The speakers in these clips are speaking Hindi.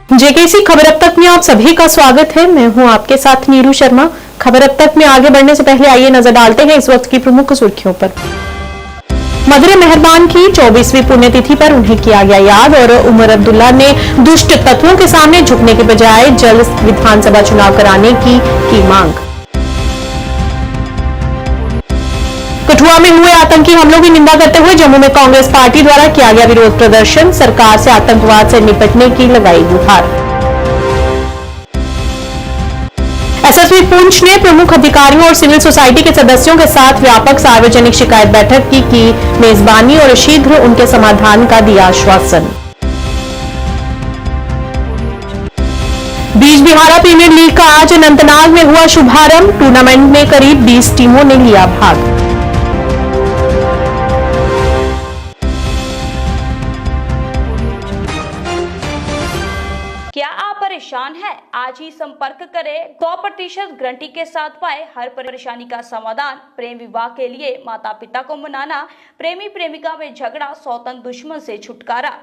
जेकेसी खबर अब तक में आप सभी का स्वागत है। मैं हूं आपके साथ नीरू शर्मा। खबर अब तक में आगे बढ़ने से पहले आइए नजर डालते हैं इस वक्त की प्रमुख सुर्खियों पर। मदर मेहरबान की 24वीं पुण्यतिथि पर उन्हें किया गया याद और उमर अब्दुल्ला ने दुष्ट तत्वों के सामने झुकने के बजाय जल्द विधानसभा चुनाव कराने की मांग। कठुआ में हुए आतंकी हमलों की निंदा करते हुए जम्मू में कांग्रेस पार्टी द्वारा किया गया विरोध प्रदर्शन। सरकार से आतंकवाद से निपटने की लगाई गुहार। एसएसपी पुंछ ने प्रमुख अधिकारियों और सिविल सोसाइटी के सदस्यों के साथ व्यापक सार्वजनिक शिकायत बैठक की मेजबानी और शीघ्र उनके समाधान का दिया आश्वासन। बीज बिहारा प्रीमियर लीग का आज अनंतनाग में हुआ शुभारंभ। टूर्नामेंट में करीब 20 टीमों ने लिया भाग। क्या आप परेशान हैं? आज ही संपर्क करें। 100% गारंटी के साथ पाए हर परेशानी का समाधान। प्रेम विवाह के लिए माता पिता को मनाना, प्रेमी प्रेमिका में झगड़ा, सौतन दुश्मन से छुटकारा,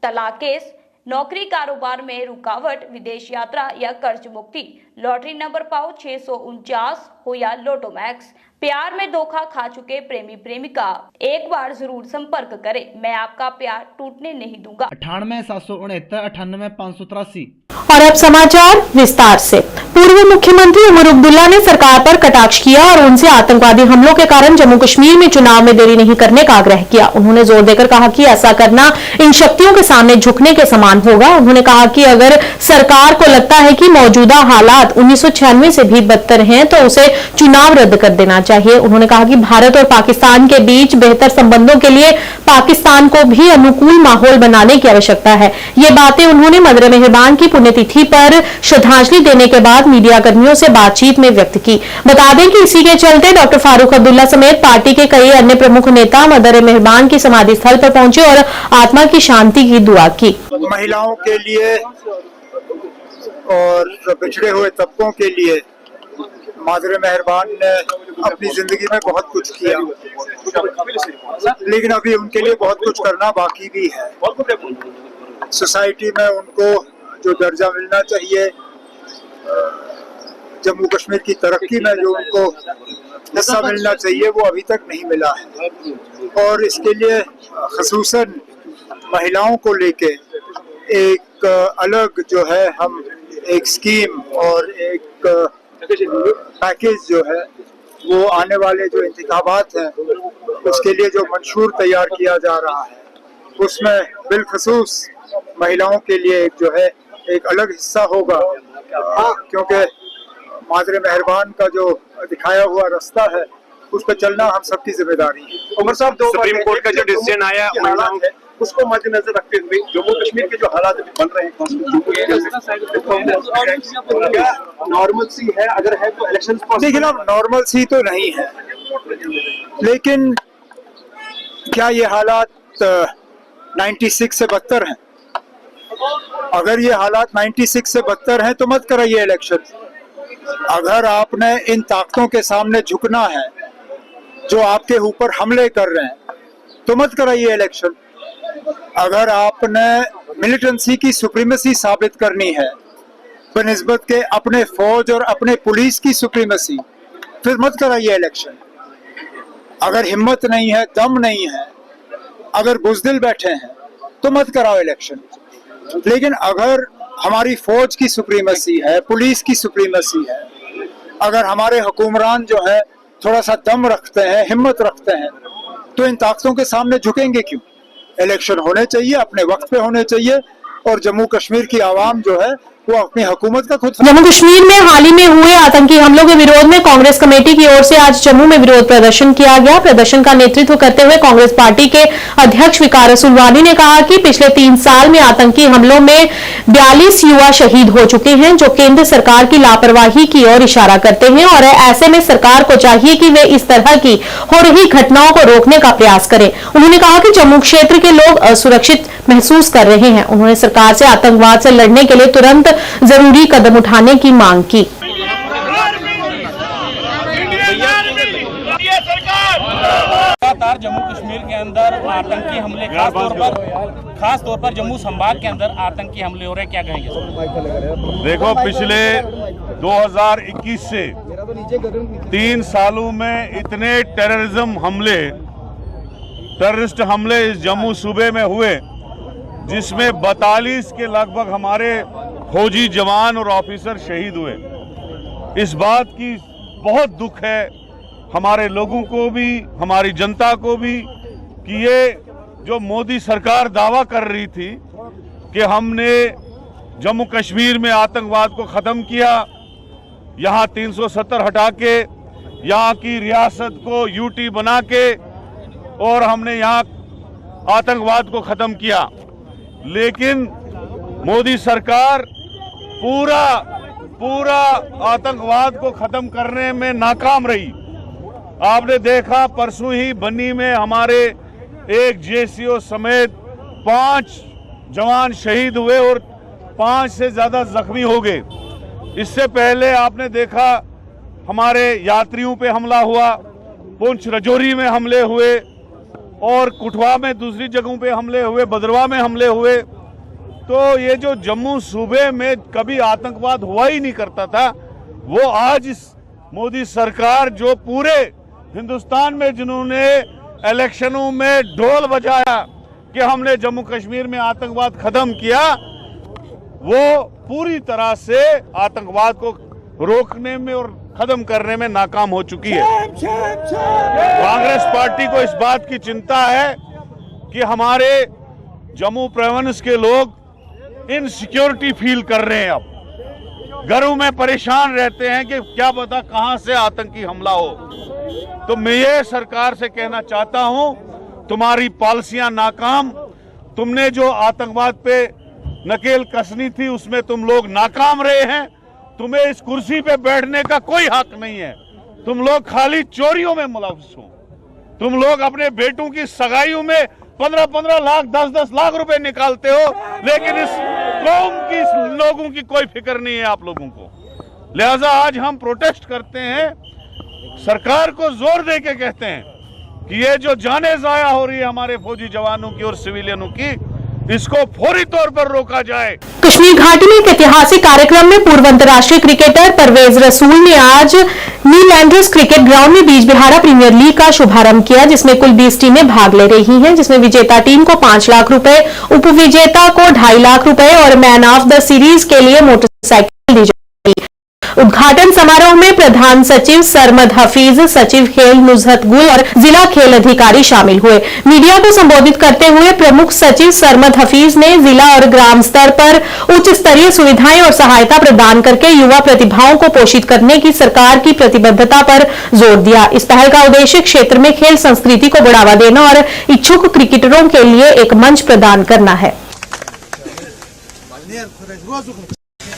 तलाक केस, नौकरी कारोबार में रुकावट, विदेश यात्रा या कर्ज मुक्ति, लॉटरी नंबर पाओ 649 हो या लोटो मैक्स, प्यार में धोखा खा चुके प्रेमी प्रेमिका, एक बार जरूर संपर्क करें। मैं आपका प्यार टूटने नहीं दूंगा। 98 769 98 583। और अब समाचार विस्तार से। पूर्व मुख्यमंत्री उमर अब्दुल्ला ने सरकार पर कटाक्ष किया और उनसे आतंकवादी हमलों के कारण जम्मू कश्मीर में चुनाव में देरी नहीं करने का आग्रह किया। उन्होंने जोर देकर कहा कि ऐसा करना इन शक्तियों के सामने झुकने के समान होगा। उन्होंने कहा कि अगर सरकार को लगता है कि मौजूदा हालात 1996 से भी बदतर हैं तो उसे चुनाव रद्द कर देना चाहिए। उन्होंने कहा कि भारत और पाकिस्तान के बीच बेहतर संबंधों के लिए पाकिस्तान को भी अनुकूल माहौल बनाने की आवश्यकता है। ये बातें उन्होंने मदर मेहरबान की पुण्यतिथि पर श्रद्धांजलि देने के बाद मीडिया कर्मियों से बातचीत में व्यक्त की। बता दें कि इसी के चलते डॉक्टर फारूक अब्दुल्ला समेत पार्टी के कई अन्य प्रमुख नेता मदर मेहरबान की समाधि स्थल पर पहुंचे और आत्मा की शांति की दुआ की। महिलाओं के लिए और पिछड़े हुए तबकों के लिए मदर मेहरबान ने अपनी जिंदगी में बहुत कुछ किया, लेकिन अभी उनके लिए बहुत कुछ करना बाकी भी है। सोसाइटी में उनको जो दर्जा मिलना चाहिए, जम्मू कश्मीर की तरक्की में जो उनको हिस्सा मिलना चाहिए, वो अभी तक नहीं मिला है। और इसके लिए खसूसन महिलाओं को लेके एक अलग जो है हम एक स्कीम और एक पैकेज जो है वो आने वाले जो इंतखाबात हैं उसके लिए जो मंशूर तैयार किया जा रहा है उसमें बिलखसूस महिलाओं के लिए एक जो है एक अलग हिस्सा होगा, क्योंकि मदर मेहरबान का जो दिखाया हुआ रास्ता है उस पर चलना हम सबकी जिम्मेदारी है। उमर साहब, सुप्रीम कोर्ट का जो डिसीजन आया है उसको मद्देनजर रखते हुए जम्मू कश्मीर के जो हालात बन रहे हैं नॉर्मल सी है, अगर है तो इलेक्शन देखिए अब नॉर्मल सी तो नहीं है, लेकिन क्या ये हालात 96 से बदतर हैं? अगर ये हालात 96 से बदतर हैं तो मत कराइए इलेक्शन। अगर आपने इन ताकतों के सामने झुकना है जो आपके ऊपर हमले कर रहे हैं तो मत कराइए इलेक्शन। अगर आपने मिलिटेंसी की सुप्रीमेसी साबित करनी है बनिस्बत के अपने फौज और अपने पुलिस की सुप्रीमेसी, फिर मत कराइए इलेक्शन। अगर हिम्मत नहीं है, दम नहीं है, अगर बुज़दिल बैठे हैं तो मत कराओ इलेक्शन। लेकिन अगर हमारी फौज की सुप्रीमेसी है, पुलिस की सुप्रीमेसी है, अगर हमारे हुक्मरान जो है थोड़ा सा दम रखते हैं, हिम्मत रखते हैं, तो इन ताकतों के सामने झुकेंगे क्यों? इलेक्शन होने चाहिए, अपने वक्त पे होने चाहिए, और जम्मू कश्मीर की आवाम जो है वो अपनी हुकूमत का खुद। जम्मू कश्मीर में हाल ही में हुए आतंकी हमलों के विरोध में कांग्रेस कमेटी की ओर से आज जम्मू में विरोध प्रदर्शन किया गया। प्रदर्शन का नेतृत्व करते हुए कांग्रेस पार्टी के अध्यक्ष विकार रसूलवानी ने कहा कि पिछले 3 साल में आतंकी हमलों में 42 युवा शहीद हो चुके हैं, जो केंद्र सरकार की लापरवाही की ओर इशारा करते हैं और ऐसे में सरकार को चाहिए कि वे इस तरह की हो रही घटनाओं को रोकने का प्रयास करें। उन्होंने कहा कि जम्मू क्षेत्र के लोग असुरक्षित महसूस कर रहे हैं। उन्होंने सरकार से आतंकवाद से लड़ने के लिए तुरंत जरूरी कदम उठाने की मांग की। लगातार जम्मू कश्मीर के अंदर आतंकी हमले खास तौर पर खास तौर पर जम्मू संभाग के अंदर आतंकी हमले हो रहे हैं, क्या कहेंगे सर? देखो, पिछले 2021 से 3 सालों में इतने टेररिस्ट हमले इस जम्मू सूबे में हुए, जिसमें 42 के लगभग हमारे फौजी जवान और ऑफिसर शहीद हुए। इस बात की बहुत दुख है हमारे लोगों को भी, हमारी जनता को भी, कि ये जो मोदी सरकार दावा कर रही थी कि हमने जम्मू कश्मीर में आतंकवाद को ख़त्म किया, यहाँ 370 हटा के यहाँ की रियासत को यूटी बना के और हमने यहाँ आतंकवाद को ख़त्म किया, लेकिन मोदी सरकार पूरा आतंकवाद को ख़त्म करने में नाकाम रही। आपने देखा, परसों ही बन्नी में हमारे एक जेसीओ समेत 5 जवान शहीद हुए और 5 से ज़्यादा जख्मी हो गए। इससे पहले आपने देखा हमारे यात्रियों पे हमला हुआ, पुंछ राजौरी में हमले हुए और कुठवा में दूसरी जगहों पे हमले हुए, भद्रवाह में हमले हुए। तो ये जो जम्मू सूबे में कभी आतंकवाद हुआ ही नहीं करता था, वो आज इस मोदी सरकार जो पूरे हिंदुस्तान में जिन्होंने इलेक्शनों में ढोल बजाया कि हमने जम्मू कश्मीर में आतंकवाद खत्म किया, वो पूरी तरह से आतंकवाद को रोकने में और खत्म करने में नाकाम हो चुकी है। कांग्रेस पार्टी को इस बात की चिंता है कि हमारे जम्मू प्रोविंस के लोग इनसिक्योरिटी फील कर रहे हैं, अब घरों में परेशान रहते हैं कि क्या पता कहां से आतंकी हमला हो। तो मैं ये सरकार से कहना चाहता हूं, तुम्हारी पॉलिसियां नाकाम, तुमने जो आतंकवाद पे नकेल कसनी थी उसमें तुम लोग नाकाम रहे हैं। तुम्हें इस कुर्सी पे बैठने का कोई हक नहीं है। तुम लोग खाली चोरियों में मुलव्वस हो। तुम लोग अपने बेटों की सगाइयों में 15-15 लाख 10-10 लाख रुपए निकालते हो, लेकिन इस कौम की, इस लोगों की कोई फिक्र नहीं है आप लोगों को। लिहाजा आज हम प्रोटेस्ट करते हैं, सरकार को जोर दे के कहते हैं कि ये जो जाने जाया हो रही है हमारे फौजी जवानों की और सिविलियनों की, इसको फौरी तौर पर रोका जाए। कश्मीर घाटी में एक ऐतिहासिक कार्यक्रम में पूर्व अंतर्राष्ट्रीय क्रिकेटर परवेज रसूल ने आज नीलैंडर्स क्रिकेट ग्राउंड में बीज बिहारा प्रीमियर लीग का शुभारंभ किया, जिसमें कुल 20 टीमें भाग ले रही हैं, जिसमें विजेता टीम को 5 लाख रुपए, उपविजेता को 2.5 लाख रुपए और मैन ऑफ द सीरीज के लिए मोटरसाइकिल दी जाएगी। उद्घाटन समारोह में प्रधान सचिव सरमद हफीज, सचिव खेल नुजहत गुल और जिला खेल अधिकारी शामिल हुए। मीडिया को संबोधित करते हुए प्रमुख सचिव सरमद हफीज ने जिला और ग्राम स्तर पर उच्च स्तरीय सुविधाएं और सहायता प्रदान करके युवा प्रतिभाओं को पोषित करने की सरकार की प्रतिबद्धता पर जोर दिया। इस पहल का उद्देश्य क्षेत्र में खेल संस्कृति को बढ़ावा देना और इच्छुक क्रिकेटरों के लिए एक मंच प्रदान करना है।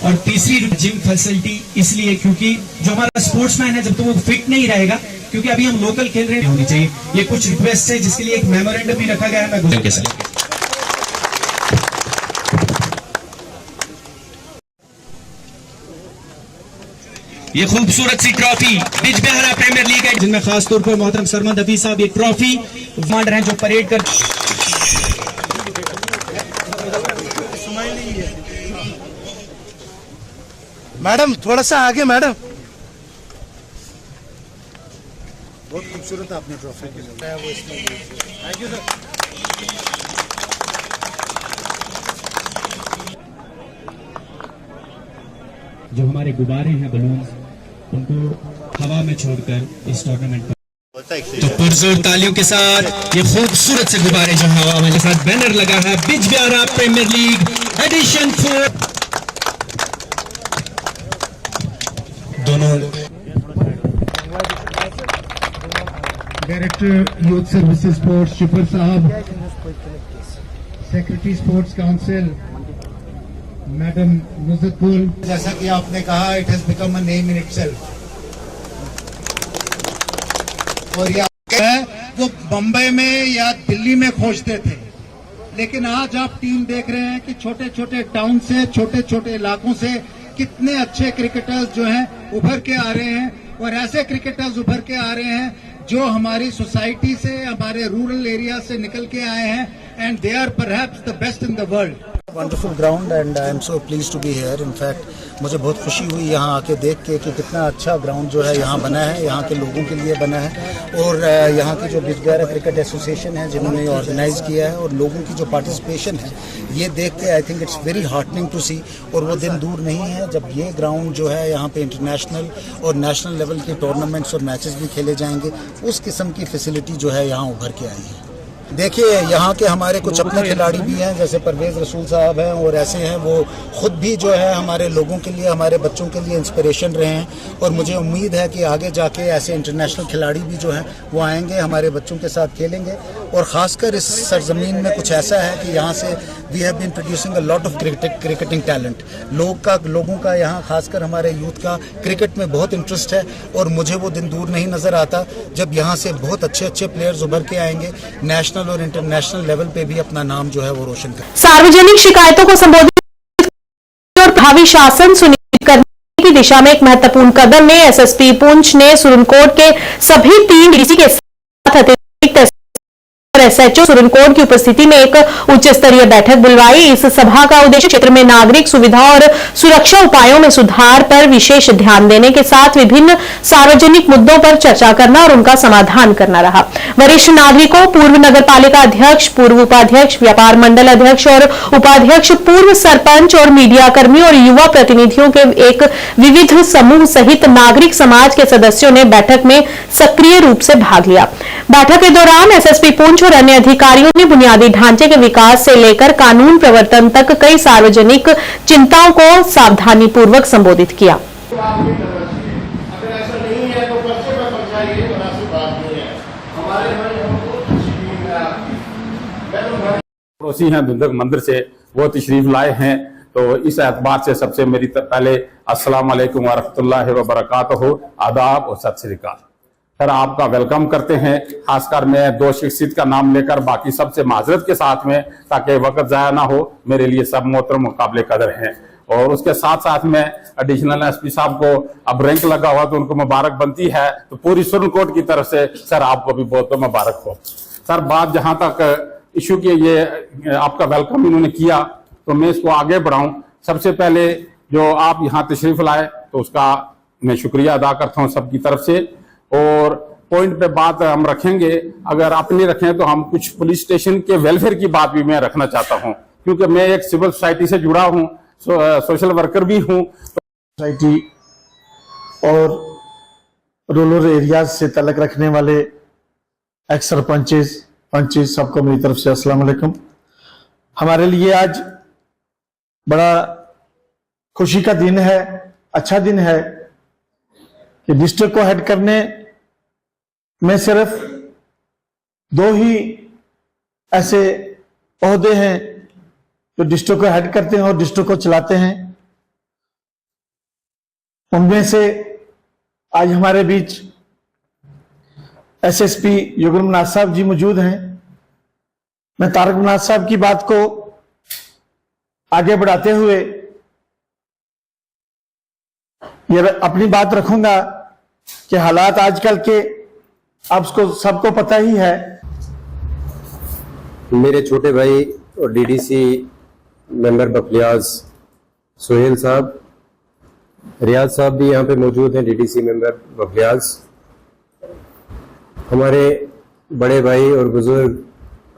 और तीसरी जिम फैसिलिटी इसलिए क्योंकि जो हमारा स्पोर्ट्समैन है जब तो वो फिट नहीं रहेगा, क्योंकि अभी हम लोकल खेल रहे होनी चाहिए। ये कुछ रिक्वेस्ट है जिसके लिए एक मेमोरेंडम भी रखा गया है। मैं के साथ ये खूबसूरत सी ट्रॉफी बीज बिहारा प्रीमियर लीग है, जिनमें खासतौर पर मोहतरम सरमद हफीज साहब ये ट्रॉफी कमांडर हैं जो परेड कर। मैडम थोड़ा सा आगे मैडम, बहुत खूबसूरत आपने ट्रॉफी लगाया वो इसमें। Thank you sir. जो हमारे गुब्बारे हैं बलून्स, उनको हवा में छोड़कर इस टूर्नामेंट पर तो पुरजोर तालियों के साथ ये खूबसूरत से गुब्बारे जो हवा में, साथ बैनर लगा है बीज बिहारा प्रीमियर लीग एडिशन 4। दोनों डायरेक्टर यूथ सर्विसेज स्पोर्ट्स शिफर साहब, secretary sports council madam Nuzhat Gul, जैसा कि आपने कहा it has become a name in itself. और ये वो बम्बई में या दिल्ली में खोजते थे, लेकिन आज आप टीम देख रहे हैं कि छोटे छोटे टाउन से, छोटे छोटे इलाकों से कितने अच्छे क्रिकेटर्स जो हैं उभर के आ रहे हैं। और ऐसे क्रिकेटर्स उभर के आ रहे हैं जो हमारी सोसाइटी से, हमारे रूरल एरिया से निकल के आए हैं and they are perhaps the best in the world. Wonderful ground and I am so please to be here. In fact मुझे बहुत खुशी हुई यहाँ आके देख के कि कितना अच्छा ग्राउंड जो है यहाँ बना है, यहाँ के लोगों के लिए बना है। और यहाँ की जो बिजगारा क्रिकेट एसोसिएशन है जिन्होंने ऑर्गेनाइज किया है और लोगों की जो पार्टिसिपेशन है, ये देख के I think it's very heartening to see. और वो दिन दूर नहीं है जब ये ग्राउंड जो है यहाँ पे इंटरनेशनल और नेशनल लेवल के टूर्नामेंट्स और मैचेस भी खेले जाएंगे। उस किस्म की फैसिलिटी जो है यहाँ उभर के आई है। देखिए यहाँ के हमारे कुछ अपने खिलाड़ी भी हैं, जैसे परवेज़ रसूल साहब हैं और ऐसे हैं, वो खुद भी जो है हमारे लोगों के लिए, हमारे बच्चों के लिए इंस्पिरेशन रहे हैं। और मुझे उम्मीद है कि आगे जाके ऐसे इंटरनेशनल खिलाड़ी भी जो हैं वो आएंगे, हमारे बच्चों के साथ खेलेंगे। और ख़ासकर इस सरजमीन में कुछ ऐसा है कि यहाँ से we have been producing a lot of cricketing talent. लोगों का यहाँ खासकर हमारे यूथ का क्रिकेट में बहुत इंटरेस्ट है और मुझे वो दिन दूर नहीं नज़र आता जब यहाँ से बहुत अच्छे अच्छे प्लेयर्स उभर के आएंगे, नेशनल और इंटरनेशनल लेवल पे भी अपना नाम जो है वो रोशन करें। सार्वजनिक शिकायतों को संबोधित और प्रभावी शासन सुनिश्चित करने की दिशा में एक महत्वपूर्ण कदम में एसएसपी पुंछ ने सुरनकोट के सभी 3 डीसी के साथ अतिरिक्त एसएचओ सुरनकोट की उपस्थिति में एक उच्च स्तरीय बैठक बुलवाई। इस सभा का उद्देश्य क्षेत्र में नागरिक सुविधा और सुरक्षा उपायों में सुधार पर विशेष ध्यान देने के साथ विभिन्न सार्वजनिक मुद्दों पर चर्चा करना और उनका समाधान करना रहा। वरिष्ठ नागरिकों, पूर्व नगरपालिका अध्यक्ष, पूर्व उपाध्यक्ष, व्यापार मंडल अध्यक्ष और उपाध्यक्ष, पूर्व सरपंच और मीडिया कर्मियों और युवा प्रतिनिधियों के एक विविध समूह सहित नागरिक समाज के सदस्यों ने बैठक में सक्रिय रूप से भाग लिया। बैठक के दौरान एसएसपी पुंछ और अन्य अधिकारियों ने बुनियादी ढांचे के विकास से लेकर कानून प्रवर्तन तक कई सार्वजनिक चिंताओं को सावधानीपूर्वक संबोधित किया। पड़ोसी हैं दुंदक मंदिर से, वो तशरीफ लाए हैं, तो इस एतबार से सबसे मेरी पहले अस्सलाम वालेकुम व रहमतुल्लाहि व बरकातहू, आदाब और सत श्री अकाल। सर आपका वेलकम करते हैं। खासकर मैं 2 शख्सियत का नाम लेकर बाकी सबसे माजरत के साथ में, ताकि वक्त जाया ना हो, मेरे लिए सब मोहतरम मुकाबले कदर हैं। और उसके साथ साथ में एडिशनल एसपी साहब को अब रैंक लगा हुआ तो उनको मुबारक बनती है, तो पूरी सुरनकोट की तरफ से सर आपको भी बहुत मुबारक हो। सर बात जहां तक इशू की ये आपका वेलकम इन्होंने किया, तो मैं इसको आगे बढ़ाऊं। सबसे पहले जो आप यहाँ तशरीफ लाए तो उसका मैं शुक्रिया अदा करता हूँ सबकी तरफ से। और पॉइंट पे बात हम रखेंगे, अगर आप नहीं रखें तो हम कुछ पुलिस स्टेशन के वेलफेयर की बात भी मैं रखना चाहता हूं, क्योंकि मैं एक सिविल सोसाइटी से जुड़ा हूं, सोशल वर्कर भी हूं। सोसाइटी और रूरल एरियाज से तलक रखने वाले एक्स सरपंचेस, पंचेस, सबको मेरी तरफ से अस्सलाम वालेकुम। हमारे लिए आज बड़ा खुशी का दिन है, अच्छा दिन है कि डिस्ट्रिक्ट को हेड करने में सिर्फ 2 ही ऐसे ओहदे हैं जो डिस्ट्रिक्ट को हेड करते हैं और डिस्ट्रिक्ट को चलाते हैं। उनमें से आज हमारे बीच एसएसपी युगल मनाज साहब जी मौजूद हैं। मैं तारक मनाज साहब की बात को आगे बढ़ाते हुए ये अपनी बात रखूंगा कि हालात आजकल के आपको सबको पता ही है। मेरे छोटे भाई और डीडीसी मेंबर बफलियाज सोहेल साहब, रियाज साहब भी यहाँ पे मौजूद हैं, डीडीसी मेंबर बफलियाज। हमारे बड़े भाई और बुजुर्ग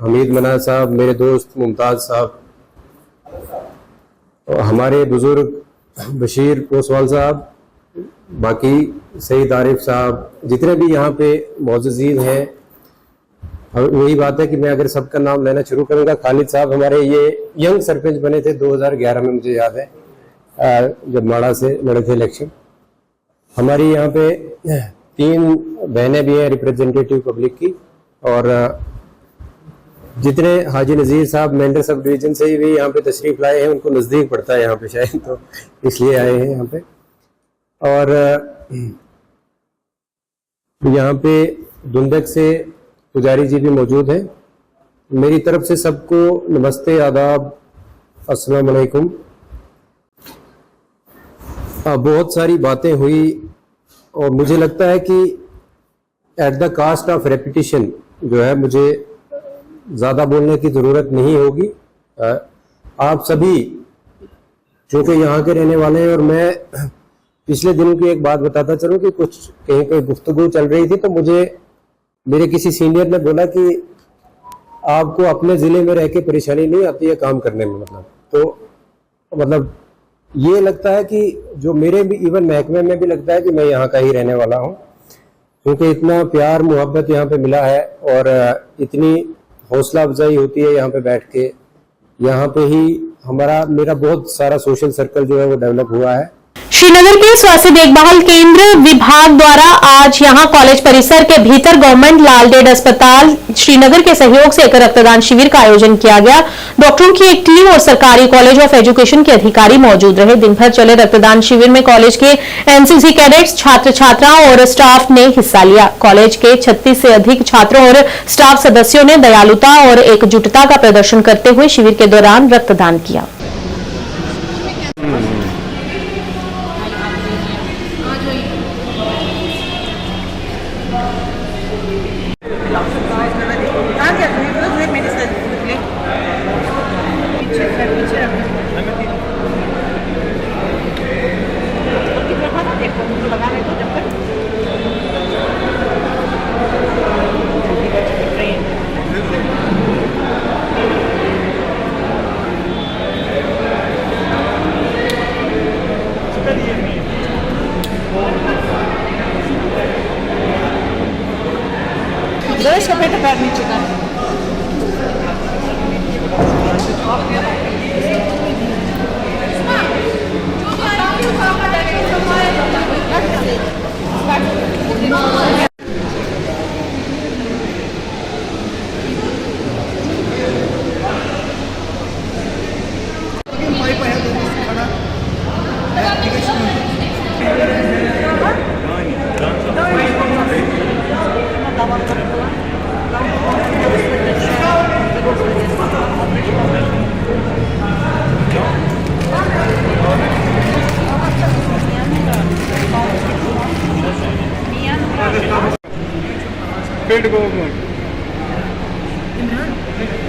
हमीद मना साहब, मेरे दोस्त मुमताज साहब, और हमारे बुजुर्ग बशीर कोसवाल साहब, बाकी सईद आरिफ साहब, जितने भी यहाँ पे मौजूद हैं। वही बात है कि मैं अगर सबका नाम लेना शुरू करूंगा, खालिद साहब हमारे ये यंग सरपंच बने थे 2011 में, मुझे याद है, जब माड़ा से लड़े थे इलेक्शन। हमारी यहाँ पे 3 बहनें भी हैं रिप्रेजेंटेटिव पब्लिक की, और जितने हाजी नज़ीर साहब मेंढर सब डिवीजन से भी यहाँ पे तशरीफ लाए हैं, उनको नज़दीक पड़ता है यहाँ पे शायद, तो इसलिए आए हैं यहाँ पे। और यहाँ पे दुंदक से पुजारी जी भी मौजूद हैं। मेरी तरफ से सबको नमस्ते, आदाब, अस्सलाम वालेकुम। बहुत सारी बातें हुई और मुझे लगता है कि at the cost of repetition जो है, मुझे ज़्यादा बोलने की ज़रूरत नहीं होगी। आप सभी जो कि यहाँ के रहने वाले हैं, और मैं पिछले दिनों की एक बात बताता चलूँ कि कुछ कहीं पे गुफ्तगू चल रही थी तो मुझे मेरे किसी सीनियर ने बोला कि आपको अपने ज़िले में रह के परेशानी नहीं आती है काम करने में, मतलब ये लगता है कि जो मेरे भी इवन महकमे में भी लगता है कि मैं यहाँ का ही रहने वाला हूँ, क्योंकि इतना प्यार मोहब्बत यहाँ पे मिला है और इतनी हौसला अफजाई होती है यहाँ पे बैठ के। यहाँ पे ही मेरा बहुत सारा सोशल सर्कल जो है वो डेवलप हुआ है। श्रीनगर के स्वास्थ्य देखभाल केंद्र विभाग द्वारा आज यहां कॉलेज परिसर के भीतर गवर्नमेंट लाल डेड अस्पताल श्रीनगर के सहयोग से एक रक्तदान शिविर का आयोजन किया गया। डॉक्टरों की एक टीम और सरकारी कॉलेज ऑफ एजुकेशन के अधिकारी मौजूद रहे। दिन भर चले रक्तदान शिविर में कॉलेज के एनसीसी कैडेट्स, छात्र छात्राओं और स्टाफ ने हिस्सा लिया। कॉलेज के 36 से अधिक छात्रों और स्टाफ सदस्यों ने दयालुता और एकजुटता का प्रदर्शन करते हुए शिविर के दौरान रक्तदान किया।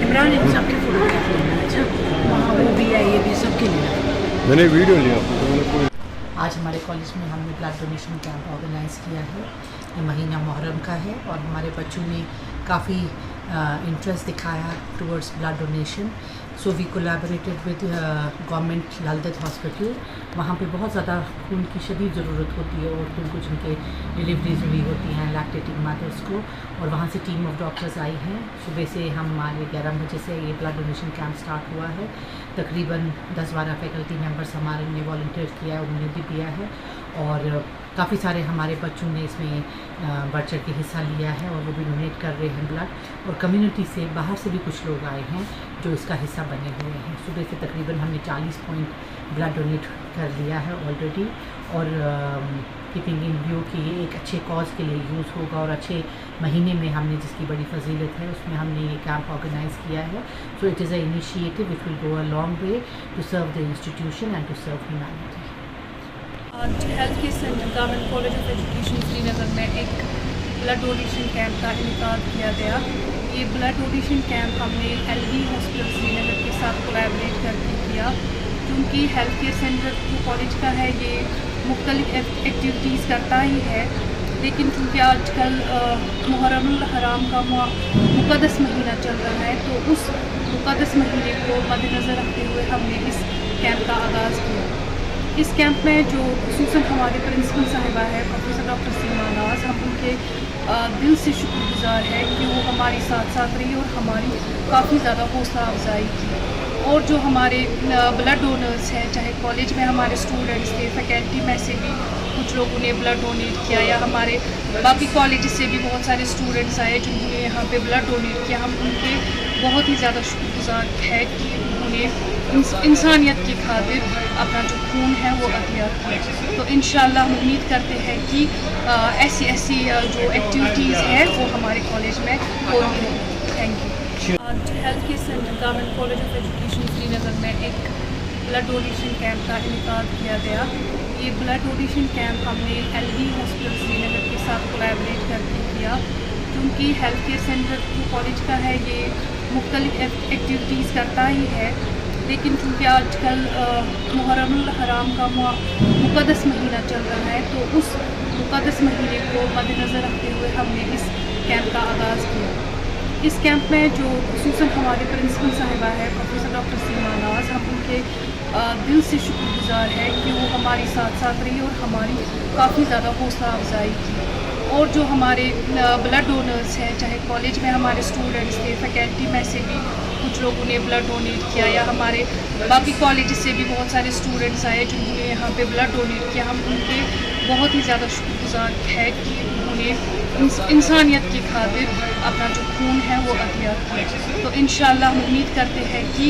इमरान इन सबके फोटो अच्छा वहाँ वो भी है, ये भी सबके लिए मैंने वीडियो लिया। आज हमारे कॉलेज में हमने ब्लड डोनेशन कैंप ऑर्गेनाइज़ किया है। ये महीना मुहर्रम का है और हमारे बच्चों ने काफ़ी इंटरेस्ट दिखाया towards blood donation. So we collaborated with government Lal Ded hospital. वहाँ पे बहुत ज़्यादा खून की शदीद ज़रूरत होती है औरतों को जिनके डिलीवरीज हुई होती हैं, लैक्टेटिंग मदर्स को, और वहाँ से टीम ऑफ डॉक्टर्स आई हैं। सुबह से हमारे 11 बजे से ये ब्लड डोनेशन कैंप स्टार्ट हुआ है। तकरीबन 10-12 फैकल्टी मेंबर्स हमारे ने वॉलंटियर किया है, उन्होंने भी दिया है, और काफ़ी सारे हमारे बच्चों ने इसमें बढ़ चढ़ के हिस्सा लिया है और वो भी डोनेट कर रहे हैं ब्लड। और कम्युनिटी से बाहर से भी कुछ लोग आए हैं जो इसका हिस्सा बने हुए हैं। सुबह से तकरीबन हमने 40 पॉइंट ब्लड डोनेट कर लिया है ऑलरेडी, और कीपिंग इन व्यू कि ये एक अच्छे कॉज के लिए यूज़ होगा और अच्छे महीने में हमने जिसकी बड़ी फजीलत है उसमें हमने ये कैंप ऑर्गेनाइज़ किया है। So it is a initiative which will go a long way to serve the institution and to serve humanity. आज health care centre government college of education Srinagar में एक ब्लड डोनेशन कैंप का इनेकाद किया गया। ये ब्लड डोनेशन कैंप हमने LV हॉस्पिटल श्रीनगर के साथ कोलैबोरेट करके किया, क्योंकि हेल्थ केयर सेंटर जो कॉलेज का है ये मुख्तलिफ एक्टिविटीज़ करता ही है, लेकिन चूँकि आजकल मुहर्रमुल हराम का मुक़द्दस महीना चल रहा है, तो उस मुक़द्दस महीने को मद्देनज़र रखते हुए हमने इस कैंप का आगाज़ किया। इस कैंप में जो खुसूसन हमारे प्रिंसिपल साहिबा है प्रोफेसर डॉक्टर सीमा नाज, हम उनके दिल से शुक्रगुजार है कि वो हमारे साथ साथ रही और हमारी काफ़ी ज़्यादा हौसला अफजाई की। और जो हमारे ब्लड डोनर्स हैं, चाहे कॉलेज में हमारे स्टूडेंट्स थे, फैकल्टी में से भी कुछ लोगों ने ब्लड डोनेट किया, या हमारे बाकी कॉलेज से भी बहुत सारे स्टूडेंट्स आए जिन्होंने यहाँ पे ब्लड डोनेट किया। हम उनके बहुत ही ज़्यादा शुक्रगुजार है कि उन्होंने इंसानियत की खातिर अपना जो खून है वो अतिया किया। तो इंशाल्लाह हम उम्मीद करते हैं कि ऐसी जो एक्टिविटीज़ हैं वो हमारे कॉलेज में होती हैं। Thank you. आज health care centre government college of education Srinagar में एक ब्लड डोनेशन कैंप का इनेकाद किया गया। ये ब्लड डोनेशन कैंप हमने LV हॉस्पिटल श्रीनगर के साथ कोलैबोरेट करके किया, क्योंकि हेल्थ केयर सेंटर जो कॉलेज का है ये मुख्तलिफ एक्टिविटीज़ करता ही है, लेकिन चूँकि आजकल मुहर्रमुल हराम का मुक़द्दस महीना चल रहा है, तो उस मुक़द्दस महीने को मद्देनज़र रखते हुए हमने इस कैंप का आगाज़ किया। इस कैंप में जो खुसूसन हमारे प्रिंसिपल साहिबा है प्रोफेसर डॉक्टर सीमा नाज, हम उनके दिल से शुक्रगुजार है कि वो हमारे साथ साथ रही और हमारी काफ़ी ज़्यादा हौसला अफजाई की। और जो हमारे ब्लड डोनर्स हैं, चाहे कॉलेज में हमारे स्टूडेंट्स थे, फैकल्टी में से भी कुछ लोगों ने ब्लड डोनेट किया, या हमारे बाकी कॉलेज से भी बहुत सारे स्टूडेंट्स आए जिन्होंने यहाँ पे ब्लड डोनेट किया। हम उनके बहुत ही ज़्यादा शुक्रगुजार है कि उन्होंने इंसानियत की खातिर अपना जो खून है वो अतिया किया। तो इंशाल्लाह हम उम्मीद करते हैं कि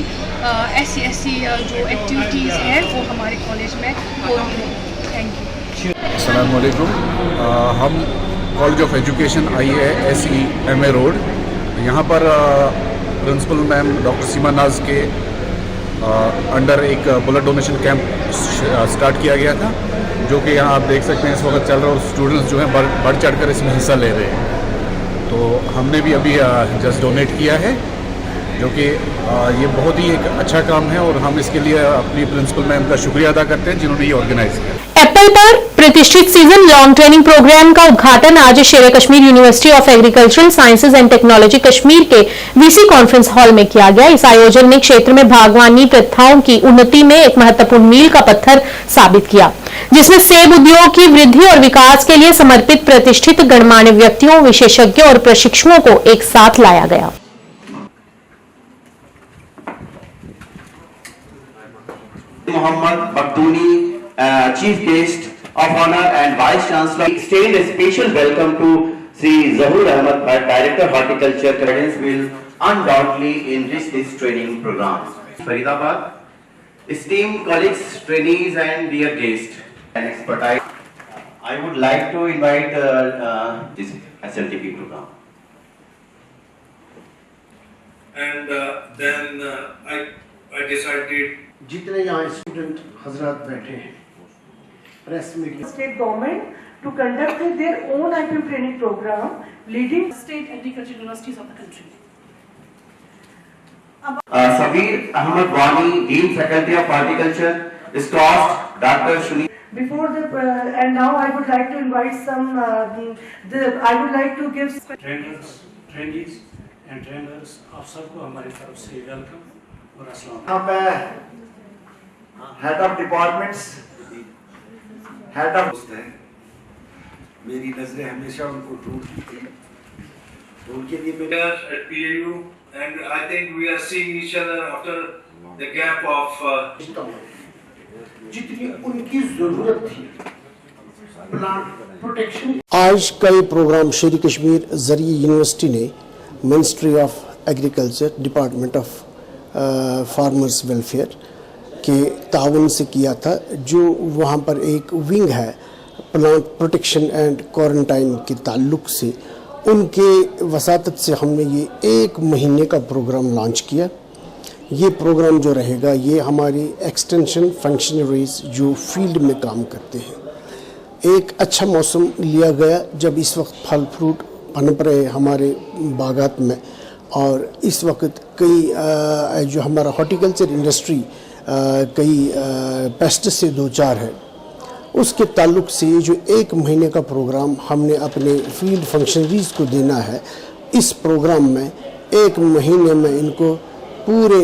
ऐसी जो एक्टिविटीज़ हैं वो हमारे कॉलेज में होती रहें। Thank you. अस्सलाम वालेकुम। हम college of education IASE road, यहाँ पर प्रिंसिपल मैम डॉक्टर सीमा नाज के अंडर एक ब्लड डोनेशन कैंप स्टार्ट किया गया था, जो कि यहाँ आप देख सकते हैं इस वक्त चल रहा है, और स्टूडेंट्स जो हैं बढ़ चढ़कर इसमें हिस्सा ले रहे हैं। तो हमने भी अभी जस्ट डोनेट किया है, जो कि ये बहुत ही एक अच्छा काम है, और हम इसके लिए अपनी प्रिंसिपल मैम का शुक्रिया अदा करते हैं जिन्होंने ये ऑर्गेनाइज किया। एप्पल पर प्रतिष्ठित सीजन लॉन्ग ट्रेनिंग प्रोग्राम का उद्घाटन आज शेर Kashmir university of agricultural sciences and technology Kashmir के VC कॉन्फ्रेंस हॉल में किया गया। इस आयोजन ने क्षेत्र में बागवानी प्रथाओं की उन्नति में एक महत्वपूर्ण मील का पत्थर साबित किया, जिसमें सेब उद्योग की वृद्धि और विकास के लिए समर्पित प्रतिष्ठित गणमान्य व्यक्तियों, विशेषज्ञों और प्रशिक्षुओं को एक साथ लाया गया। Muhammad Bakhtuni, Chief Guest of Honor and Vice Chancellor, extend a special welcome to Sri Zahur Ahmad Bhatt, Director Horticulture. Guidance will undoubtedly enrich this training program. Faridabad, esteemed colleagues, trainees, and dear guests and expertise, I would like to invite this SLTP program. And then I decided. जितने यहाँ स्टूडेंट हजरात बैठे हैं, press media, state government to conduct their own IPM training program leading state agriculture universities of the country. Sabir Ahmad Wani, Dean Faculty of Horticulture, is tossed Dr. Shuni. Before and now I would like to invite some. I would like to give trainers, trainees, and trainers आप सबको हमारी तरफ से वेलकम और अस्सलाम। यहाँ पे head of departments, head of मेरी नजरें हमेशा उनको ढूंढती थी, तो उनके लिए मेरा at PAU, and I think we are seeing each other after the gap of जितनी उनकी जरूरत थी प्लांट प्रोटेक्शन। आज का ये प्रोग्राम शेर कश्मीर जरिए यूनिवर्सिटी ने ministry of agriculture, department of farmers welfare के ताउन से किया था, जो वहाँ पर एक विंग है प्लांट प्रोटेक्शन एंड क्वारंटाइन के ताल्लुक से, उनके वसातत से हमने ये 1 महीने का प्रोग्राम लॉन्च किया। ये प्रोग्राम जो रहेगा, ये हमारी एक्सटेंशन फंक्शनरीज जो फील्ड में काम करते हैं, एक अच्छा मौसम लिया गया जब इस वक्त फल फ्रूट पनप रहे हमारे बागात में, और इस वक्त कई जो हमारा हॉर्टिकल्चर इंडस्ट्री कई पेस्ट से दो चार है, उसके ताल्लुक से जो 1 महीने का प्रोग्राम हमने अपने फील्ड फंक्शनरीज को देना है। इस प्रोग्राम में 1 महीने में इनको पूरे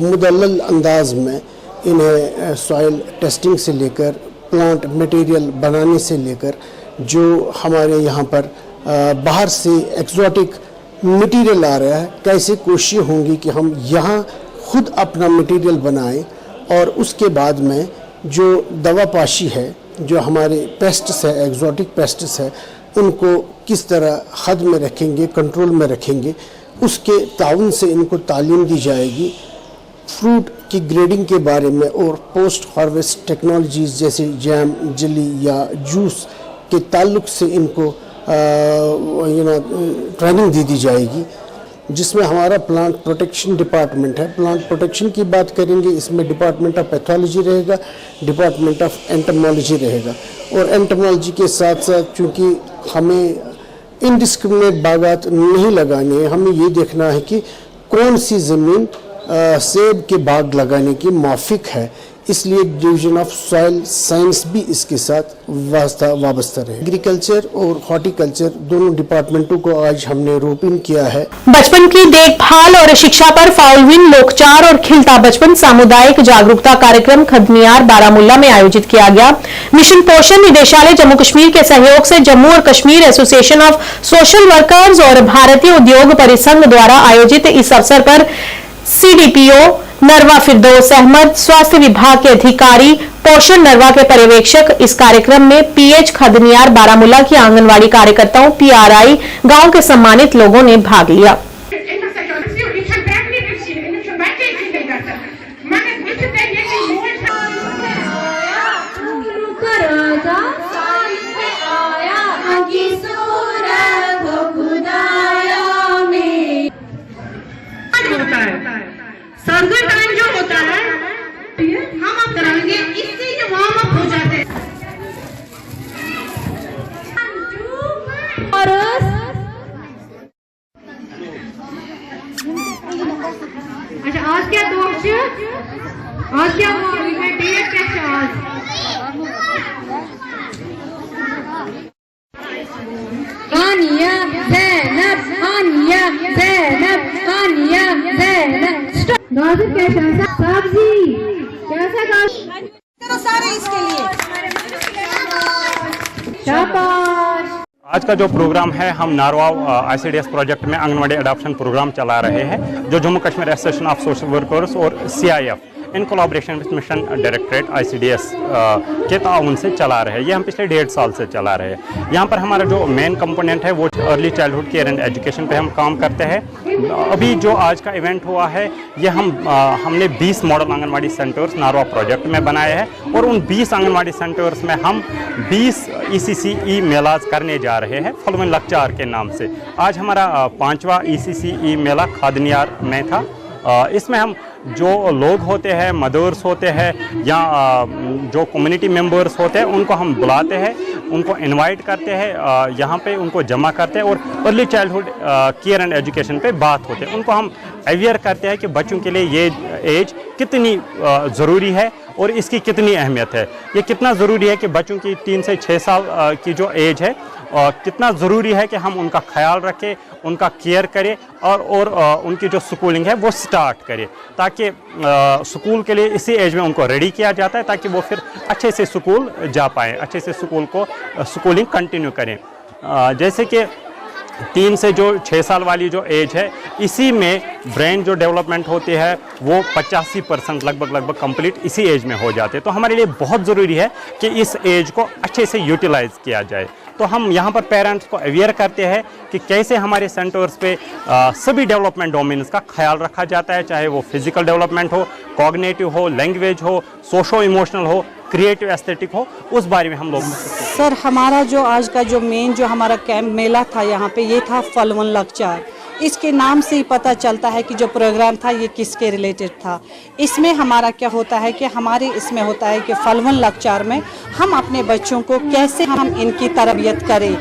मुदल्लल अंदाज में इन्हें सॉइल टेस्टिंग से लेकर प्लांट मटेरियल बनाने से लेकर, जो हमारे यहाँ पर बाहर से एक्सोटिक मटेरियल आ रहा है, कैसे कोशिश होंगी कि हम यहाँ खुद अपना मटेरियल बनाएं, और उसके बाद में जो दवा पाशी है, जो हमारे पेस्ट्स है, एक्सोटिक पेस्ट्स है, उनको किस तरह हद में रखेंगे, कंट्रोल में रखेंगे, उसके ताउन से इनको तालीम दी जाएगी। फ्रूट की ग्रेडिंग के बारे में और पोस्ट हार्वेस्ट टेक्नोलॉजीज़ जैसे जैम, जेली या जूस के ताल्लुक से इनको ट्रेनिंग दी जाएगी, जिसमें हमारा प्लांट प्रोटेक्शन डिपार्टमेंट है। प्लांट प्रोटेक्शन की बात करेंगे, इसमें डिपार्टमेंट ऑफ पैथोलॉजी रहेगा, डिपार्टमेंट ऑफ एंटोमोलॉजी रहेगा, और एंटोमोलॉजी के साथ साथ चूँकि हमें इनडिस्क्रिमिनेट बागात नहीं लगाने, हमें ये देखना है कि कौन सी ज़मीन सेब के बाग लगाने की मौफिक है, इसलिए डिवीजन ऑफ सॉइल साइंस भी इसके साथ वाबस्ता रहे। एग्रीकल्चर और हॉर्टिकल्चर दोनों डिपार्टमेंटों को आज हमने रोपिन किया है। बचपन की देखभाल और शिक्षा पर फाउलविन लोकचार और खिलता बचपन सामुदायिक जागरूकता कार्यक्रम खदनियार बारामुल्ला में आयोजित किया गया। मिशन पोषण निदेशालय जम्मू कश्मीर के सहयोग से जम्मू और Kashmir association of social workers और भारतीय उद्योग परिसंघ द्वारा आयोजित इस अवसर पर CDPO नरवा फिरदौस अहमद, स्वास्थ्य विभाग के अधिकारी, पोषण नरवा के पर्यवेक्षक इस कार्यक्रम में PH खदनियार बारामुल्ला की आंगनवाड़ी कार्यकर्ताओं, PRI, गांव के सम्मानित लोगों ने भाग लिया। सर्वर टाइम जो होता है हम अब कराएंगे, इससे ये वार्म अप हो जाते हैं। और अच्छा आज क्या दोस्त, आज क्या हुआ डेट कैसे आज हानिया ज़ैनब, हानिया ज़ैनब, हानिया ज़ैनब। गाजर कैसा, सब्जी कैसा, गाजर सारे इसके लिए शाबाश। आज का जो प्रोग्राम है, हम नारवा ICDS प्रोजेक्ट में आंगनवाड़ी अडॉप्शन प्रोग्राम चला रहे हैं, जो Jammu Kashmir association of social workers और CIF in collaboration with mission directorate ICDS के ताउन से चला रहे हैं। ये हम पिछले 1.5 साल से चला रहे हैं। यहाँ पर हमारा जो मेन कंपोनेंट है वो early childhood care and education पे हम काम करते हैं। अभी जो आज का इवेंट हुआ है, ये हमने 20 मॉडल आंगनवाड़ी सेंटर्स नारवा प्रोजेक्ट में बनाए हैं और उन 20 आंगनवाड़ी सेंटर्स में हम 20 ECCE मेलाज करने जा रहे हैं फालविन लोकचार के नाम से। आज हमारा 5वां ECCE मेला खदनियार में था। इसमें हम जो लोग होते हैं, मदर्स होते हैं या जो कम्युनिटी मेंबर्स होते हैं, उनको हम बुलाते हैं, उनको इनवाइट करते हैं, यहाँ पे उनको जमा करते हैं और early childhood care and education पे बात होते हैं। उनको हम अवेयर करते हैं कि बच्चों के लिए ये एज कितनी ज़रूरी है और इसकी कितनी अहमियत है। ये कितना ज़रूरी है कि बच्चों की 3 से 6 साल की जो एज है, कितना ज़रूरी है कि हम उनका ख्याल रखें, उनका केयर करें और उनकी जो स्कूलिंग है वो स्टार्ट करें, ताकि स्कूल के लिए इसी एज में उनको रेडी किया जाता है ताकि वो फिर अच्छे से स्कूल जा पाएँ, अच्छे से स्कूलिंग कंटिन्यू करें। जैसे कि 3 से जो 6 साल वाली जो एज है, इसी में ब्रेन जो डेवलपमेंट होती है वो 85% लगभग कंप्लीट इसी एज में हो जाते हैं। तो हमारे लिए बहुत ज़रूरी है कि इस एज को अच्छे से यूटिलाइज़ किया जाए। तो हम यहाँ पर पेरेंट्स को अवेयर करते हैं कि कैसे हमारे सेंटर्स पे सभी डेवलपमेंट डोमेन्स का ख्याल रखा जाता है, चाहे वो फिजिकल डेवलपमेंट हो, कॉग्निटिव हो, लैंग्वेज हो, सोशो इमोशनल हो, क्रिएटिव एस्थेटिक हो, उस बारे में हम लोग। सर, हमारा जो आज का जो मेन जो हमारा कैंप मेला था यहाँ पे, ये था फालविन लोकचार। इसके नाम से ही पता चलता है कि जो प्रोग्राम था ये किसके रिलेटेड था। इसमें हमारा क्या होता है कि हमारे इसमें होता है कि फालविन लोकचार में हम अपने बच्चों को कैसे हम इनकी तरबियत करें,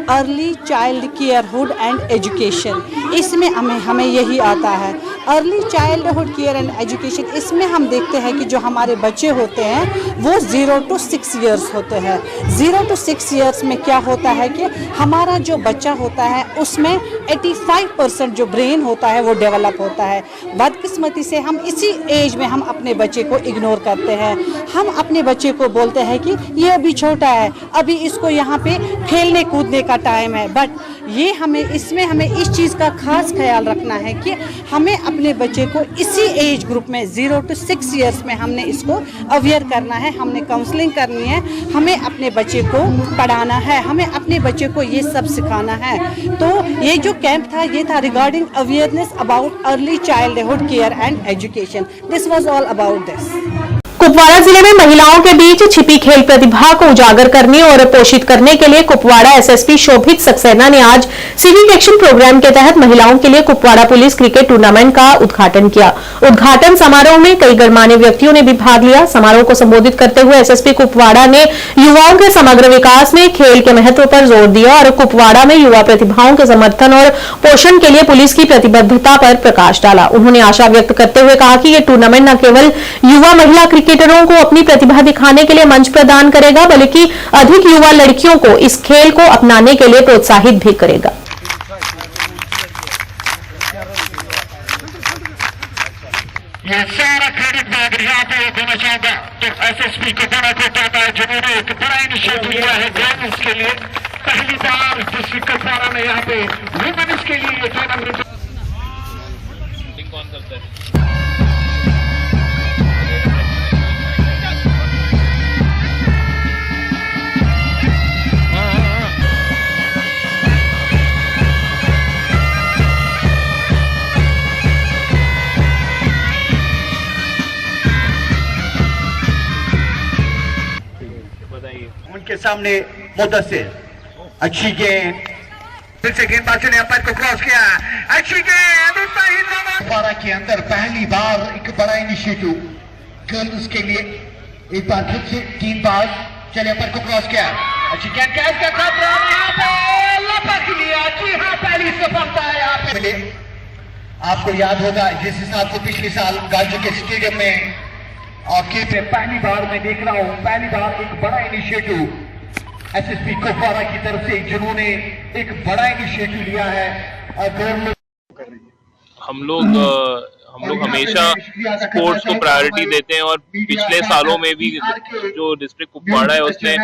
अर्ली चाइल्ड केयरहुड एंड एजुकेशन, इसमें हमें यही आता है। Early childhood care and education, इसमें हम देखते हैं कि जो हमारे बच्चे होते हैं वो 0 to 6 ईयर्स होते हैं। 0 to 6 ईयर्स में क्या होता है कि हमारा जो बच्चा होता है उसमें 85% जो ब्रेन होता है वो डेवलप होता है। बदकिस्मती से हम इसी एज में हम अपने बच्चे को इग्नोर करते हैं। हम अपने बच्चे को बोलते हैं कि ये अभी छोटा है, अभी इसको यहाँ पे खेलने कूदने का टाइम है। बट ये हमें इस चीज़ का खास ख्याल रखना है कि हमें अपने बच्चे को इसी एज ग्रुप में 0 to 6 ईयर्स में हमने इसको अवेयर करना है, हमने काउंसलिंग करनी है, हमें अपने बच्चे को पढ़ाना है, हमें अपने बच्चे को ये सब सिखाना है। तो ये जो कैंप था ये था regarding awareness about early childhood care and education. This was all about this. Kupwara जिले में महिलाओं के बीच छिपी खेल प्रतिभा को उजागर करने और पोषित करने के लिए कुपवाड़ा एसएसपी शोभित सक्सेना ने आज सिविक एक्शन प्रोग्राम के तहत महिलाओं के लिए कुपवाड़ा पुलिस क्रिकेट टूर्नामेंट का उद्घाटन किया। उद्घाटन समारोह में कई गणमान्य व्यक्तियों ने भी भाग लिया। समारोह को संबोधित करते हुए एसएसपी कुपवाड़ा ने युवाओं के समग्र विकास में खेल के महत्व पर जोर दिया और कुपवाड़ा में युवा प्रतिभाओं के समर्थन और पोषण के लिए पुलिस की प्रतिबद्धता पर प्रकाश डाला। उन्होंने आशा व्यक्त करते हुए कहा कि यह टूर्नामेंट न केवल युवा महिला क्रिकेटरों को अपनी प्रतिभा दिखाने के लिए मंच प्रदान करेगा, बल्कि अधिक युवा लड़कियों को इस खेल को अपनाने के लिए प्रोत्साहित भी करेगा। ये सारा क्रेडिट मैं अगर यहाँ पे देना चाहूंगा तो एसएसपी को देना चाहता है, जिन्होंने एक बड़ा इनिशिएटिव लिया है गर्ल्स के लिए। पहली बार डिस्ट्रिक्ट कुपवाड़ा में यहाँ पे वुमेन्स के लिए ये टूर्नामेंट उनके सामने मुद्दस्सिर अच्छी गेंद, फिर से गेंदबाजों ने अंपायर को क्रॉस किया, अच्छी गेंद कुपवाड़ा के अंदर पहली बार एक बड़ा इनिशिएटिव गर्ल्स के लिए। एक बार फिर से गेंदबाज चले अंपायर को क्रॉस किया, अच्छी गेंद कैच का खतरा यहाँ पे लपक लिया। जी हाँ, पहली सफलता यहाँ पे मिले। आपको याद होगा जिस हिसाब से पिछले साल गाजी के स्टेडियम में और पहली बार मैं देख रहा हूँ, पहली बार एक बड़ा इनिशिएटिव एसएसपी कुपवाड़ा की तरफ से, जिन्होंने एक बड़ा इनिशिएटिव लिया है। और हम लोग हमेशा स्पोर्ट्स को प्रायोरिटी देते हैं और पिछले सालों में भी जो डिस्ट्रिक्ट कुपवाड़ा है उसने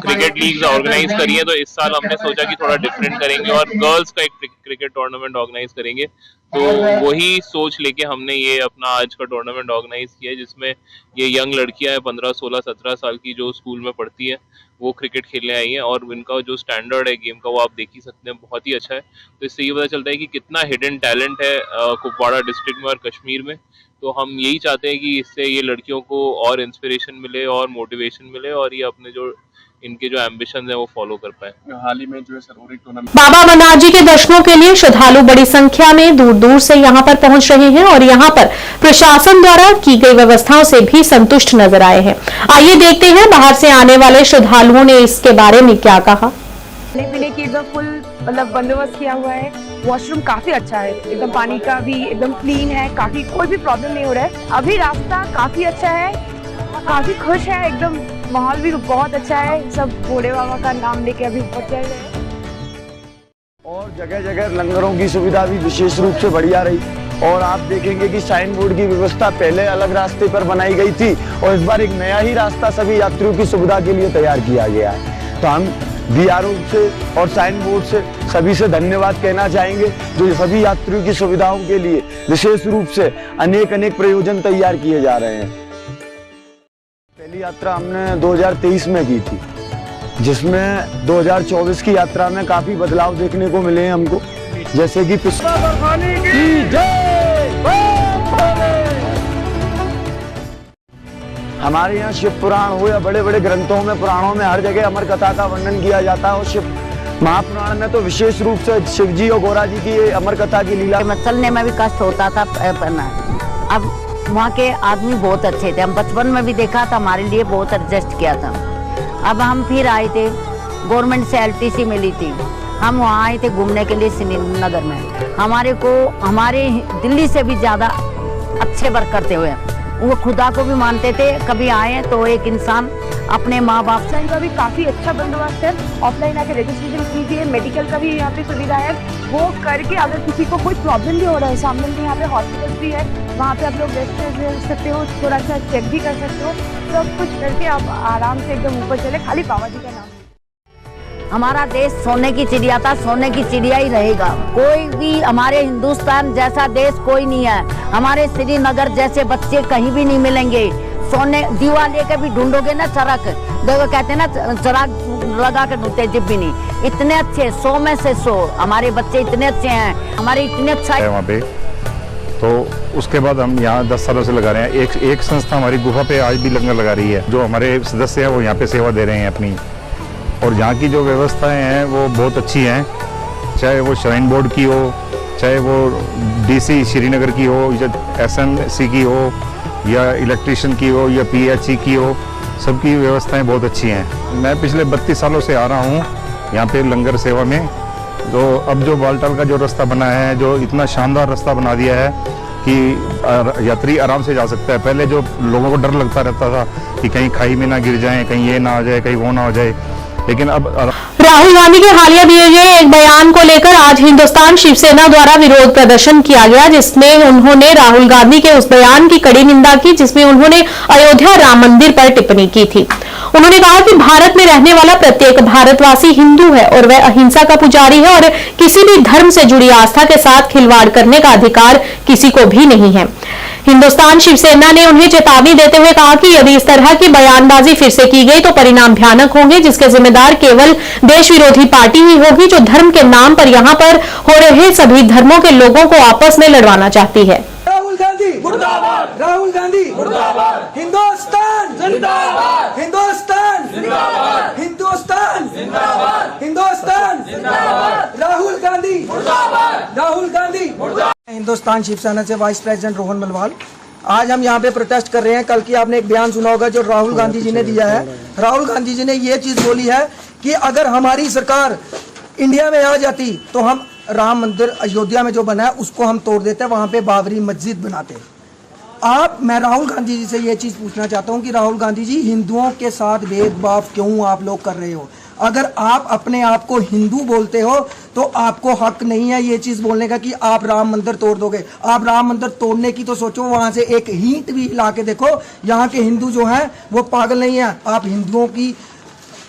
क्रिकेट लीग्स ऑर्गेनाइज करी है, तो इस साल हमने सोचा कि थोड़ा डिफरेंट करेंगे और गर्ल्स का एक क्रिकेट टूर्नामेंट ऑर्गेनाइज करेंगे। तो वही सोच लेके हमने ये अपना आज का टूर्नामेंट ऑर्गेनाइज किया है, जिसमें ये यंग लड़कियां हैं 15, 16, 17 साल की, जो स्कूल में पढ़ती हैं, वो क्रिकेट खेलने आई हैं और इनका जो स्टैंडर्ड है गेम का वो आप देख ही सकते हैं, बहुत ही अच्छा है। तो इससे ये पता चलता है कि कितना हिडन टैलेंट है कुपवाड़ा डिस्ट्रिक्ट में और कश्मीर में। तो हम यही चाहते हैं कि इससे ये लड़कियों को और इंस्पिरेशन मिले और मोटिवेशन मिले और ये अपने जो इनके जो एम्बिशन है वो फॉलो कर पाए। हाल ही में जो है सरोवर टूर्नामेंट बाबा अमरनाथ जी के दर्शनों के लिए श्रद्धालु बड़ी संख्या में दूर दूर से यहां पर पहुंच रहे हैं और यहां पर प्रशासन द्वारा की गई व्यवस्थाओं से भी संतुष्ट नजर आए हैं। आइए देखते हैं बाहर से आने वाले श्रद्धालुओं ने इसके बारे में क्या कहा। खाने पीने की एकदम फुल मतलब बंदोबस्त किया हुआ है। वॉशरूम काफी अच्छा है, एकदम पानी का भी एकदम क्लीन है, काफी कोई भी प्रॉब्लम नहीं हो रहा है। अभी रास्ता काफी अच्छा है, काफी खुश है, एकदम माहौल भी बहुत अच्छा है। सब भोले बाबा का नाम लेके अभी ऊपर चल रहे हैं और जगह जगह लंगरों की सुविधा भी विशेष रूप से बढ़िया रही। और आप देखेंगे कि साइन बोर्ड की व्यवस्था पहले अलग रास्ते पर बनाई गई थी और इस बार एक नया ही रास्ता सभी यात्रियों की सुविधा के लिए तैयार किया गया है। तो हम बीआरओ से और साइन बोर्ड से सभी से धन्यवाद कहना चाहेंगे, जो सभी यात्रियों की सुविधाओं के लिए विशेष रूप से अनेक प्रयोजन तैयार किए जा रहे हैं। पहली यात्रा हमने 2023 में की थी, जिसमें 2024 की यात्रा में काफी बदलाव देखने को मिले हैं हमको, जैसे कि हमारे यहाँ शिव पुराण हो या बड़े बड़े ग्रंथों में, पुराणों में हर जगह अमर कथा का वर्णन किया जाता है और शिव महापुराण में तो विशेष रूप से शिव जी और गौरा जी की अमर कथा की लीला। चलने में भी कष्ट होता था, अब वहाँ के आदमी बहुत अच्छे थे। हम बचपन में भी देखा था, हमारे लिए बहुत एडजस्ट किया था। अब हम फिर आए थे, गवर्नमेंट से LTC मिली थी, हम वहाँ आए थे घूमने के लिए श्रीनगर में। हमारे दिल्ली से भी ज़्यादा अच्छे वर्क करते हुए वो खुदा को भी मानते थे। कभी आए तो एक इंसान अपने माँ बाप का भी काफी अच्छा बंदोबस्त है। ऑफलाइन आके रजिस्ट्रेशन कीजिए, मेडिकल का भी यहाँ पे सुविधा है, वो करके अगर किसी को कोई प्रॉब्लम भी हो रहा है, सामने में यहाँ पे हॉस्पिटल भी है, वहाँ पे आप लोग रेस्ट कर सकते हो, थोड़ा सा चेक भी कर सकते हो। सब कुछ करके आप आराम से एकदम ऊपर चले, खाली बाबा जी का नाम। हमारा देश सोने की चिड़िया था, सोने की चिड़िया ही रहेगा। कोई भी हमारे हिंदुस्तान जैसा देश कोई नहीं है। हमारे श्रीनगर जैसे बच्चे कहीं भी नहीं मिलेंगे। सोने दीवा लेके भी ढूंढोगे ना चरक, देखो कहते हैं ना चराग लगा के ढूंढते जिप भी नहीं। इतने अच्छे 100 में से 100 हमारे बच्चे इतने अच्छे हैं, हमारे इतने अच्छा है वहाँ पे। तो उसके बाद हम यहाँ 10 सालों से लगा रहे हैं। एक संस्था हमारी गुफा पे आज भी लंगर लगा रही है, जो हमारे सदस्य हैं वो यहाँ पे सेवा दे रहे हैं अपनी, और यहाँ की जो व्यवस्थाएं हैं वो बहुत अच्छी हैं, चाहे वो श्राइन बोर्ड की हो, चाहे वो DC श्रीनगर की हो, या SMC की हो, या इलेक्ट्रिशियन की हो, या PHE की हो, सबकी व्यवस्थाएं बहुत अच्छी हैं। मैं पिछले 32 सालों से आ रहा हूँ यहाँ पे लंगर सेवा में। तो अब जो बालटाल का जो रास्ता बना है, जो इतना शानदार रास्ता बना दिया है कि यात्री आराम से जा सकता है। पहले जो लोगों को डर लगता रहता था कि कहीं खाई में ना गिर जाएं, कहीं ये ना हो जाए, कहीं वो ना हो जाए, लेकिन अब राहुल गांधी के हालिया दिए गए एक बयान को लेकर आज हिंदुस्तान शिवसेना द्वारा विरोध प्रदर्शन किया गया, जिसमें उन्होंने राहुल गांधी के उस बयान की कड़ी निंदा की जिसमें उन्होंने अयोध्या राम मंदिर पर टिप्पणी की थी। उन्होंने कहा कि भारत में रहने वाला प्रत्येक भारतवासी हिंदू है और वह अहिंसा का पुजारी है और किसी भी धर्म से जुड़ी आस्था के साथ खिलवाड़ करने का अधिकार किसी को भी नहीं है। हिंदुस्तान शिवसेना ने उन्हें चेतावनी देते हुए कहा कि यदि इस तरह की बयानबाजी फिर से की गई तो परिणाम भयानक होंगे, जिसके जिम्मेदार केवल देश विरोधी पार्टी ही होगी जो धर्म के नाम पर यहाँ पर हो रहे सभी धर्मों के लोगों को आपस में लड़वाना चाहती है। राहुल गांधी मुर्दाबाद, राहुल गांधी मुर्दाबाद, हिंदुस्तान जिंदाबाद, हिंदुस्तान जिंदाबाद, हिंदुस्तान जिंदाबाद, हिंदुस्तान जिंदाबाद, राहुल गांधी मुर्दाबाद, राहुल गांधी मुर्दाबाद। हिंदुस्तान शिवसेना से वाइस प्रेसिडेंट रोहन मलवाल। आज हम यहाँ पे प्रोटेस्ट कर रहे हैं। कल की आपने एक बयान सुना होगा जो राहुल गांधी जी ने दिया है। राहुल गांधी जी ने ये चीज बोली है कि अगर हमारी सरकार इंडिया में आ जाती तो हम राम मंदिर अयोध्या में जो बना है उसको हम तोड़ देते, वहां पे बाबरी मस्जिद बनाते। मैं राहुल गांधी जी से ये चीज पूछना चाहता हूँ कि राहुल गांधी जी, हिंदुओं के साथ भेदभाव क्यों आप लोग कर रहे हो? अगर आप अपने आप को हिंदू बोलते हो तो आपको हक नहीं है ये चीज बोलने का कि आप राम मंदिर तोड़ दोगे। आप राम मंदिर तोड़ने की तो सोचो, वहां से एक ईंट भी हिला के देखो। यहाँ के हिंदू जो हैं वो पागल नहीं है। आप हिंदुओं की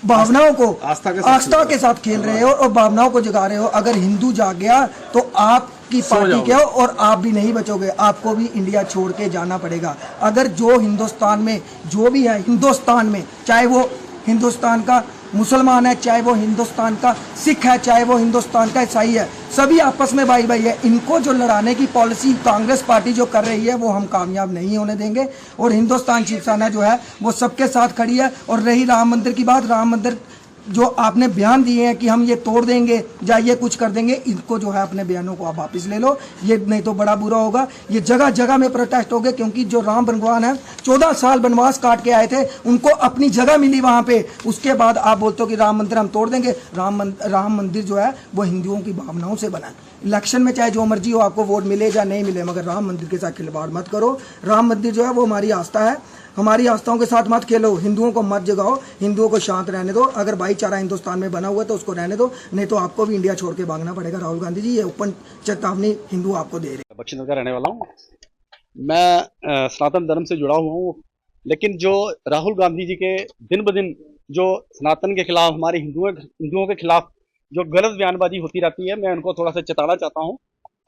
भावनाओं को आस्था के साथ खेल रहे हो और भावनाओं को जगा रहे हो। अगर हिंदू जाग गया तो आपकी पार्टी के हो और आप भी नहीं बचोगे, आपको भी इंडिया छोड़ के जाना पड़ेगा। अगर जो हिंदुस्तान में जो भी है, हिंदुस्तान में चाहे वो हिंदुस्तान का मुसलमान है, चाहे वो हिंदुस्तान का सिख है, चाहे वो हिंदुस्तान का ईसाई है, सभी आपस में भाई भाई है। इनको जो लड़ाने की पॉलिसी कांग्रेस पार्टी जो कर रही है वो हम कामयाब नहीं होने देंगे। और हिंदुस्तान शिवसेना जो है वो सबके साथ खड़ी है। और रही राम मंदिर की बात, राम मंदिर जो आपने बयान दिए हैं कि हम ये तोड़ देंगे या ये कुछ कर देंगे, इनको जो है अपने बयानों को आप वापस ले लो, ये नहीं तो बड़ा बुरा होगा। ये जगह जगह में प्रोटेस्ट हो गए, क्योंकि जो राम भगवान है 14 साल वनवास काट के आए थे, उनको अपनी जगह मिली वहाँ पे। उसके बाद आप बोलते हो कि राम मंदिर हम तोड़ देंगे। राम मंदिर जो है वो हिंदुओं की भावनाओं से बना है। इलेक्शन में चाहे जो मर्जी हो, आपको वोट मिले या नहीं मिले, मगर राम मंदिर के साथ खिलवाड़ मत करो। राम मंदिर जो है वो हमारी आस्था है, हमारी आस्थाओं के साथ मत खेलो। हिंदुओं को मत जगाओ, हिंदुओं को शांत रहने दो। अगर भाईचारा हिंदुस्तान में बना हुआ है तो उसको रहने दो, नहीं तो आपको भी इंडिया छोड़ के भागना पड़ेगा। राहुल गांधी जी, ये ओपन चेतावनी हिंदू आपको दे रहे हैं। बख्शीनगर का रहने वाला हूँ मैं, सनातन धर्म से जुड़ा हुआ हूँ, लेकिन जो राहुल गांधी जी के दिन ब दिन जो सनातन के खिलाफ, हमारे हिंदुओं के खिलाफ जो गलत बयानबाजी होती रहती है, मैं उनको थोड़ा सा चेताना चाहता हूँ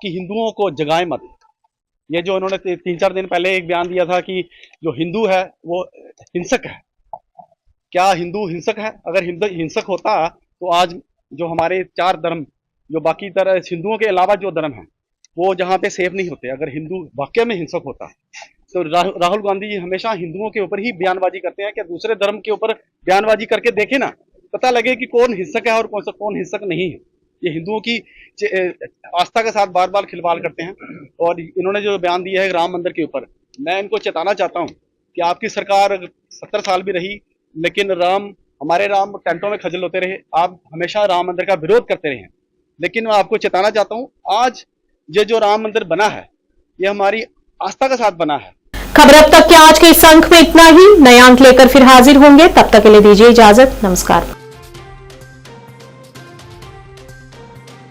कि हिंदुओं को जगाएं मत। ये जो उन्होंने 3-4 दिन पहले एक बयान दिया था कि जो हिंदू है वो हिंसक है, क्या हिंदू हिंसक है? अगर हिंदू हिंसक होता तो आज जो हमारे 4 धर्म, जो बाकी तरह हिंदुओं के अलावा जो धर्म है, वो जहाँ पे सेफ नहीं होते। अगर हिंदू वाकई में हिंसक होता तो राहुल गांधी जी हमेशा हिंदुओं के ऊपर ही बयानबाजी करते हैं। क्या दूसरे धर्म के ऊपर बयानबाजी करके देखे ना, पता लगे कि कौन हिंसक है और कौन हिंसक नहीं है। ये हिंदुओं की आस्था के साथ बार बार खिलवाड़ करते हैं। और इन्होंने जो बयान दिया है राम मंदिर के ऊपर, मैं इनको चेताना चाहता हूँ कि आपकी सरकार 70 साल भी रही, लेकिन हमारे राम टेंटों में खजल होते रहे। आप हमेशा राम मंदिर का विरोध करते रहे, लेकिन मैं आपको चेताना चाहता हूँ, आज ये जो राम मंदिर बना है ये हमारी आस्था के साथ बना है। खबर अब तक के आज के इस अंक में इतना ही। नए अंक लेकर फिर हाजिर होंगे, तब तक के लिए दीजिए इजाजत। नमस्कार।